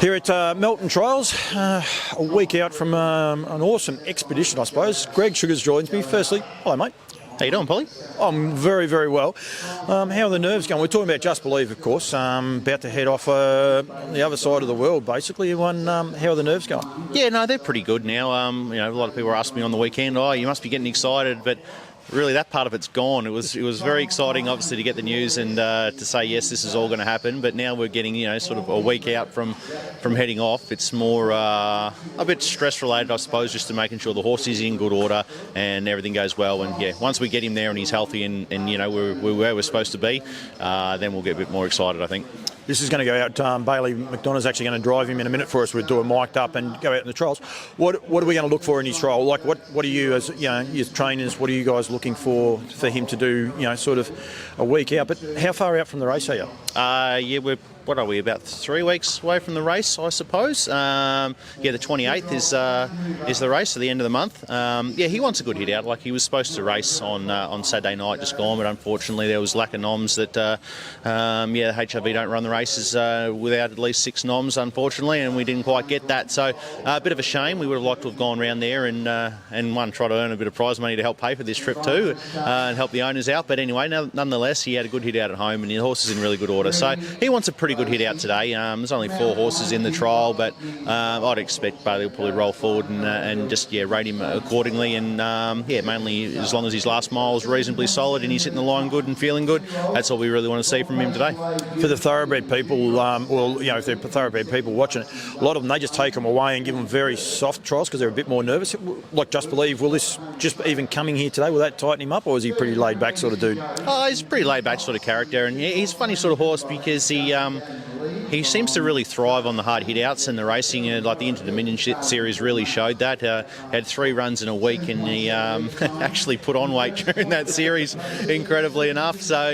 Here at Melton Trials, a week out from an awesome expedition, I suppose. Greg Sugars joins me. Firstly, hello, mate. How you doing, Polly? I'm very, very well. How are the nerves going? We're talking about Just Believe, of course. About to head off on the other side of the world, basically. How are the nerves going? Yeah, no, they're pretty good now. A lot of people were asking me on the weekend, you must be getting excited, but really that part of it's gone. It was very exciting, obviously, to get the news and to say, yes, this is all going to happen. But now we're getting, sort of a week out from heading off. It's more a bit stress-related, I suppose, just to making sure the horse is in good order and everything goes well. And, yeah, once we get him there and he's healthy and we're where we're supposed to be, then we'll get a bit more excited, I think. This is going to go out. Bailey Mcdonough's actually going to drive him in a minute for us. We'll do a mic'd up and go out in the trials. What are we going to look for in his trial? Like, what are you, as as trainers, what are you guys looking for him to do, sort of a week out? But how far out from the race are you? What are we, about 3 weeks away from the race, I suppose? The 28th is the race at the end of the month. He wants a good hit out. Like, he was supposed to race on Saturday night, just gone, but unfortunately there was lack of noms that, the HRV don't run the races without at least 6 noms, unfortunately, and we didn't quite get that. So a bit of a shame. We would have liked to have gone around there and try to earn a bit of prize money to help pay for this trip too, and help the owners out. But anyway, nonetheless, he had a good hit out at home, and the horse is in really good order. So he wants a pretty good hit out today. There's only 4 horses in the trial, but I'd expect Bailey will probably roll forward and just rate him accordingly. And mainly as long as his last mile is reasonably solid and he's hitting the line good and feeling good, that's all we really want to see from him today. For the thoroughbred people, if they're thoroughbred people watching it, a lot of them, they just take them away and give them very soft trials because they're a bit more nervous. Like Just Believe, will this just even coming here today, will that tighten him up, or is he a pretty laid back sort of dude? He's a pretty laid back sort of character, and he's a funny sort of horse because he seems to really thrive on the hard hit outs and the racing. Like the Inter-Dominion series really showed that. Had 3 runs in a week, and he actually put on weight during that series, incredibly enough. So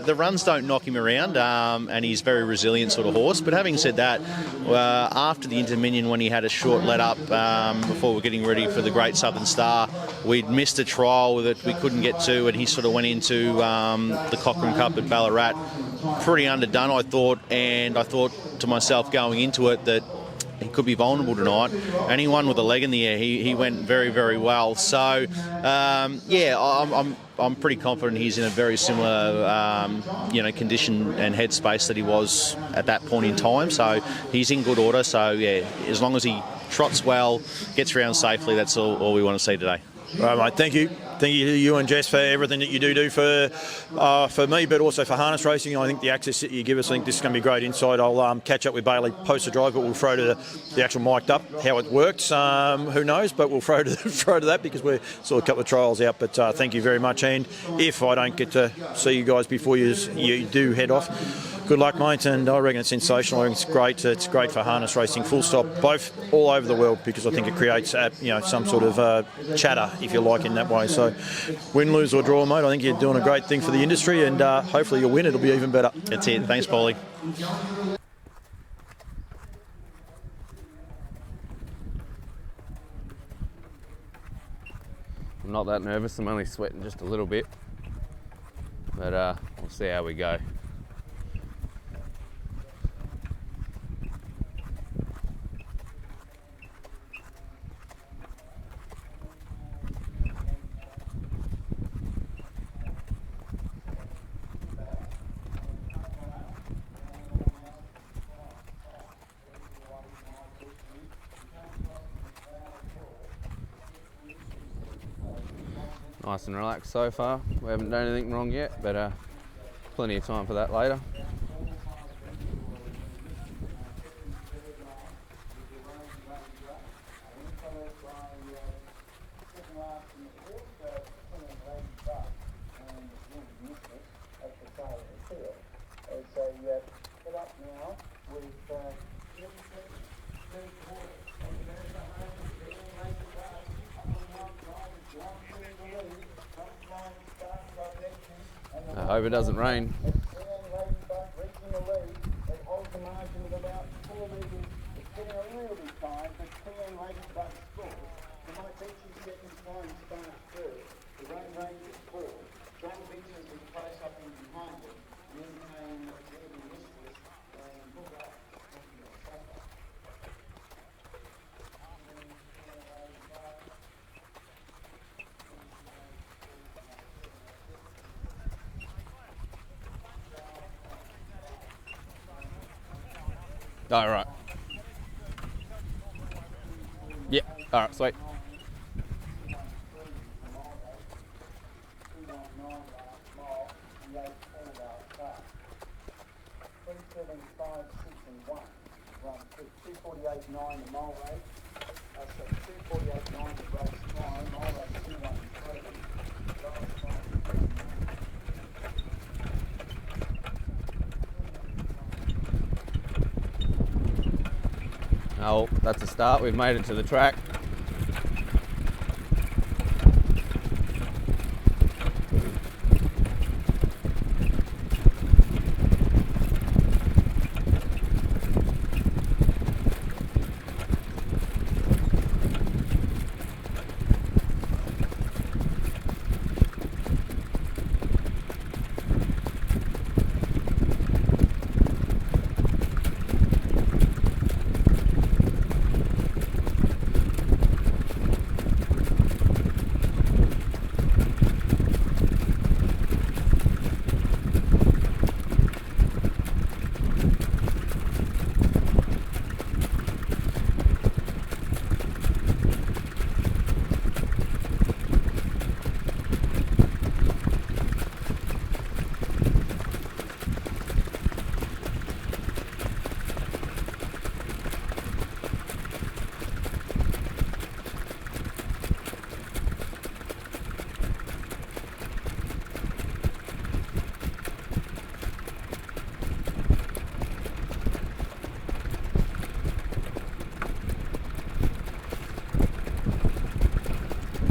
the runs don't knock him around, and he's a very resilient sort of horse. But having said that, after the Inter-Dominion, when he had a short let up before we're getting ready for the Great Southern Star, we'd missed a trial that we couldn't get to, and he sort of went into the Cochrane Cup at Ballarat pretty underdone, I thought, and I thought to myself going into it that he could be vulnerable tonight, and he won with a leg in the air. He went very, very well. So, I'm pretty confident he's in a very similar, condition and headspace that he was at that point in time. So he's in good order. So, as long as he trots well, gets around safely, that's all we want to see today. All right, mate. Thank you. Thank you to you and Jess for everything that you do for me, but also for harness racing. I think the access that you give us, I think this is going to be great insight. I'll catch up with Bailey post the drive, but we'll throw to the actual mic'd up how it works. Who knows? But we'll throw to that because we're sort of a couple of trials out. But thank you very much. And if I don't get to see you guys before you do head off, good luck, mate, and I reckon it's sensational. I think it's great. It's great for harness racing, full stop, both all over the world, because I think it creates some sort of chatter, if you like, in that way. So win, lose or draw, mate, I think you're doing a great thing for the industry, and hopefully you'll win. It'll be even better. That's it. Thanks, Paulie. I'm not that nervous. I'm only sweating just a little bit, but we'll see how we go. Nice and relaxed so far. We haven't done anything wrong yet, but plenty of time for that later. I hope it doesn't rain. All right. Yep. All right, sweet. Oh, that's a start. We've made it to the track.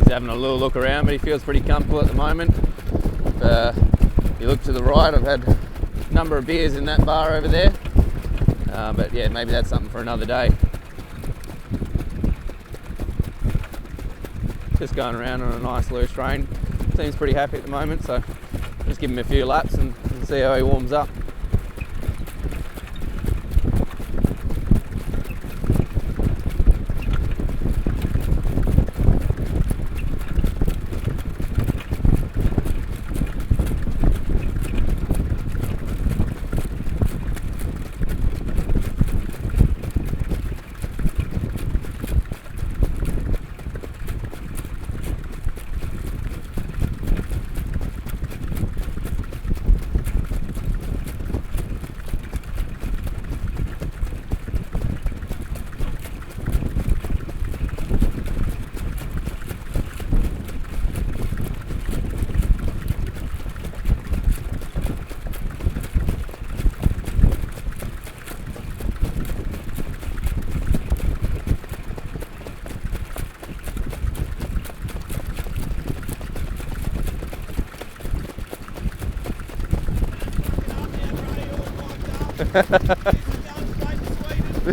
Having a little look around, but he feels pretty comfortable at the moment. You look to the right, I've had a number of beers in that bar over there, but yeah, maybe that's something for another day. Just going around on a nice loose train. Seems pretty happy at the moment, so just give him a few laps and see how he warms up.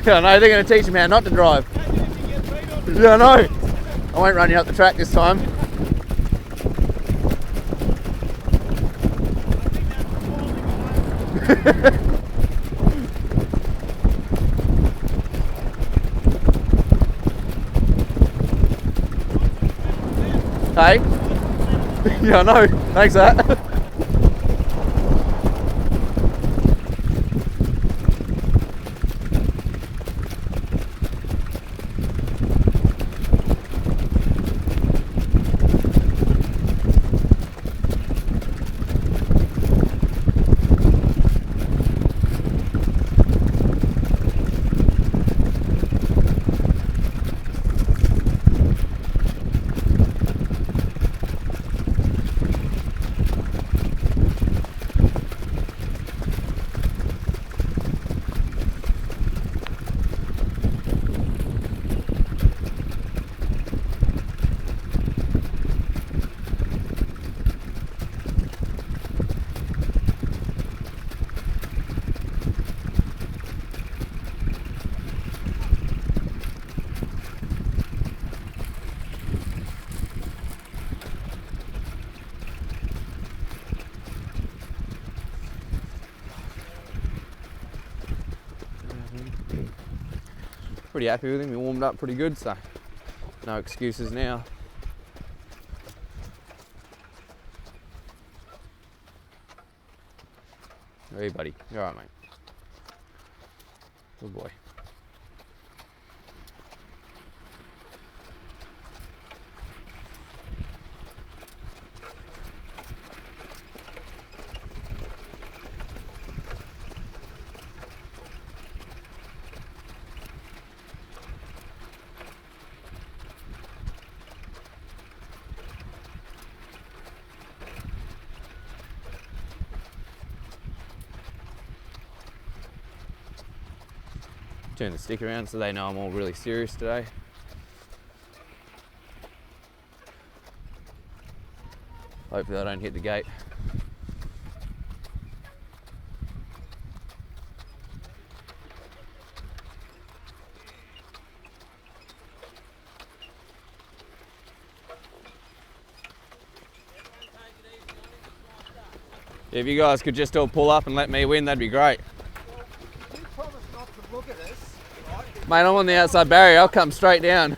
I know, they're going to teach him how not to drive. Yeah, I know. I won't run you up the track this time. Hey? Yeah, I know. Thanks for that. Pretty happy with him. He warmed up pretty good, so no excuses now. Hey buddy, you alright mate? Good boy. Turn the stick around so they know I'm all really serious today. Hopefully I don't hit the gate. If you guys could just all pull up and let me win, that'd be great. Mate, I'm on the outside barrier, I'll come straight down.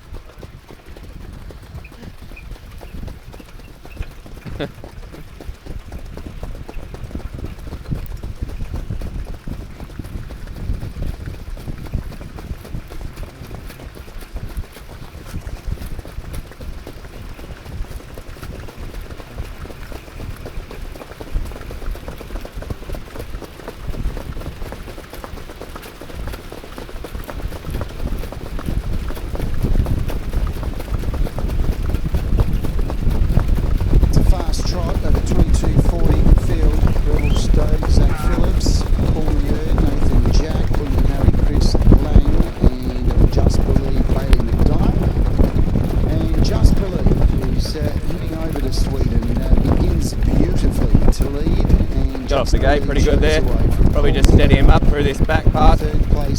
Off the gate pretty good there. Probably just steady him up through this back part. A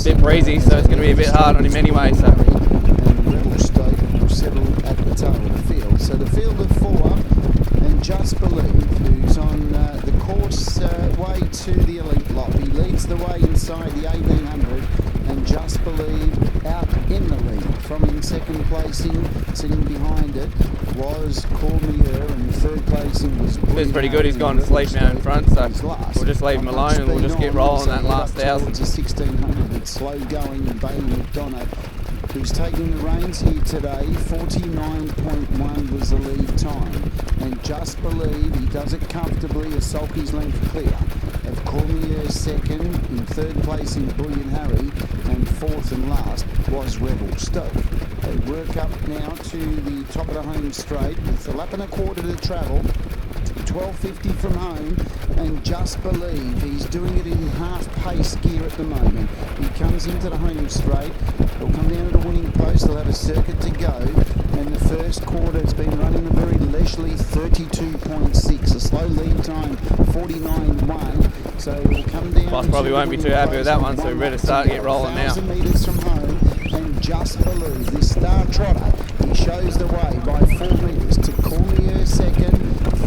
bit breezy, so it's going to be a bit hard on him anyway. So Rebel Stoke will settle at the tail of the field. So the field of four, and Just Believe, who's on the course way to the Elitloppet. He leads the way inside the 1800, and Just Believe out in the lead. From in second placing, sitting behind it, was Cormier, and third placing was it's pretty good. He's gone to sleep now in front, so we'll just leave him alone and we'll just get rolling that last 1,000. It's a 1600. It's slow going, and Bailey Mcdonough, who's taking the reins here today. 49.1 was the lead time, and Just Believe he does it comfortably. A sulky's length clear of Cormier second, in third place in Brilliant Harry, and fourth and last was Rebel Stoke. They work up now to the top of the home straight with a lap and a quarter to travel. 12.50 from home, and Just Believe he's doing it in half-pace gear at the moment. He comes into the home straight. He'll come down to the winning post. They'll have a circuit to go, and the first quarter has been running a very leisurely 32.6. A slow lead time 49.1. So we'll come down. Boss probably won't be too happy with that one, so we better start to get rolling now. 1,000 metres from home, and Just Believe, this star trotter, he shows the way by 4 metres to Cormier second,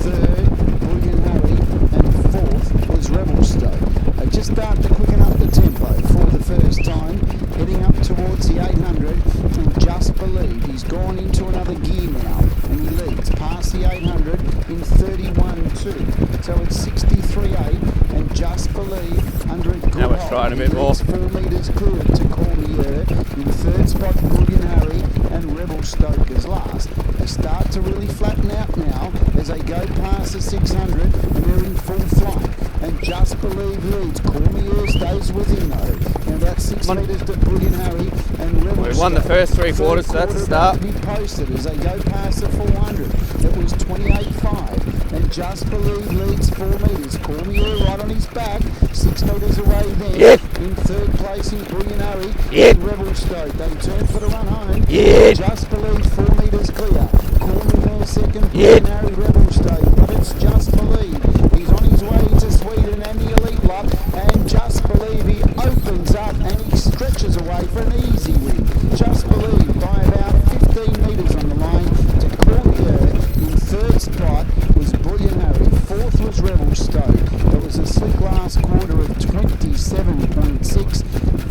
third Brilliant Harry, and fourth was Rebel Stoke. They just start to quicken up the tempo for the first time, heading up towards the 800, and Just Believe he's gone into another gear now, and he leads past the 800 in 31.2. So it's 63.8, and Just Believe under a good now we're striding a bit more. 4 metres clear to Cormier. In third spot Brilliant Harry, and Rebel Stoke is last. They start to really flatten out now as they go past the 600, and they're in full flight. And Just Believe leads. Cormier stays with him though. And about 6 metres to Brilliant Harry, and Rebel We've won the first 3 quarters, so that's a start. To be posted as they go past the 400. It was 28.5, and Just Believe leads 4 metres. Cormier right on his back, 6 metres away there. Yep. In third place in Brilliant Harry, Yep. and Rebel Stoke. They turn for the run home. Yep. Just Believe 4 metres clear. Cormier second, Yep. Brilliant Harry, Rebel Stoke. But it's Just Believe. He's on his way to Sweden and the Elitloppet, and Just Believe he opens up and he stretches away for an easy win. Just Believe by about 15 metres on the line to Cormier. In third spot was Brilliant Harry, fourth was Rebel Stoke. It was a slick last quarter of 27.6,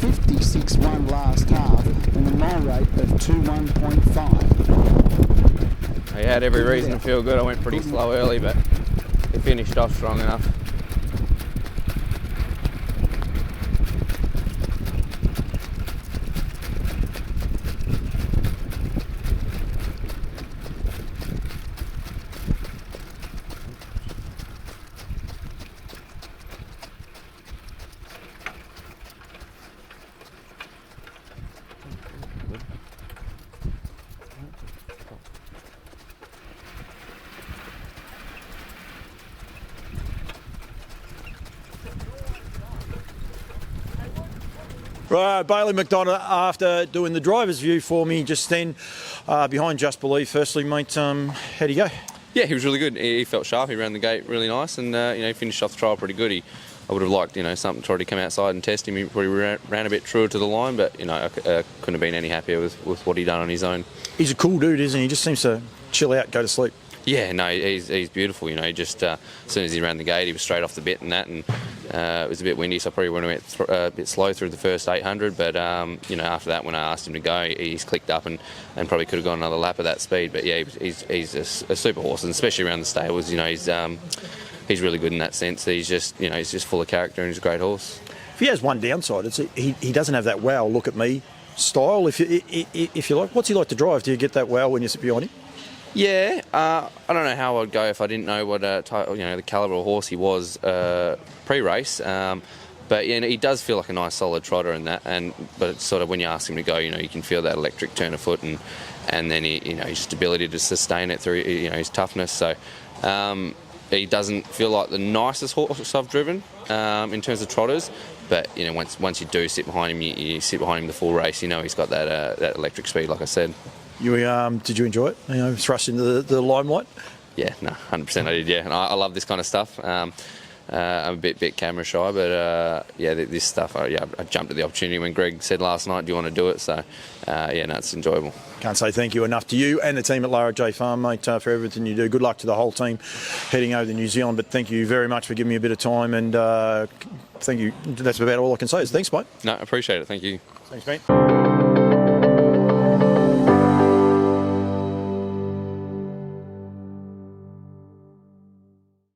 56.1 last half, and a mile rate of 21.5. I had every reason to feel good. I went pretty slow early, but it finished off strong enough. Right, Bailey Mcdonough, after doing the driver's view for me just then, behind Just Believe. Firstly, mate, how'd he go? Yeah, he was really good. He felt sharp. He ran the gate really nice, and he finished off the trial pretty good. I would have liked something to come outside and test him. He probably ran a bit truer to the line, but I couldn't have been any happier with what he done on his own. He's a cool dude, isn't he? He just seems to chill out, go to sleep. Yeah, no, he's beautiful. He just as soon as he ran the gate, he was straight off the bit and that, and it was a bit windy, so I probably went a bit slow through the first 800. But after that, when I asked him to go, he's clicked up and probably could have gone another lap at that speed. But yeah, he's a super horse, and especially around the stables, he's really good in that sense. He's just full of character, and he's a great horse. If he has one downside, it's he doesn't have that wow look at me style. If you like, what's he like to drive? Do you get that wow when you sit behind him? Yeah, I don't know how I'd go if I didn't know what the calibre of horse he was pre-race. But he does feel like a nice solid trotter in that. But it's sort of when you ask him to go, you can feel that electric turn of foot, and then his ability to sustain it through his toughness. So he doesn't feel like the nicest horse I've driven in terms of trotters. But once you do sit behind him, you sit behind him the full race. He's got that electric speed, like I said. Did you enjoy it? Thrust into the limelight? Yeah, no, 100% I did. Yeah, and I love this kind of stuff. I'm a bit camera shy, but this stuff. I jumped at the opportunity when Greg said last night, "Do you want to do it?" So it's enjoyable. Can't say thank you enough to you and the team at Larajay Farm, mate, for everything you do. Good luck to the whole team heading over to New Zealand. But thank you very much for giving me a bit of time, and thank you. That's about all I can say. Thanks, mate. No, I appreciate it. Thank you. Thanks, mate.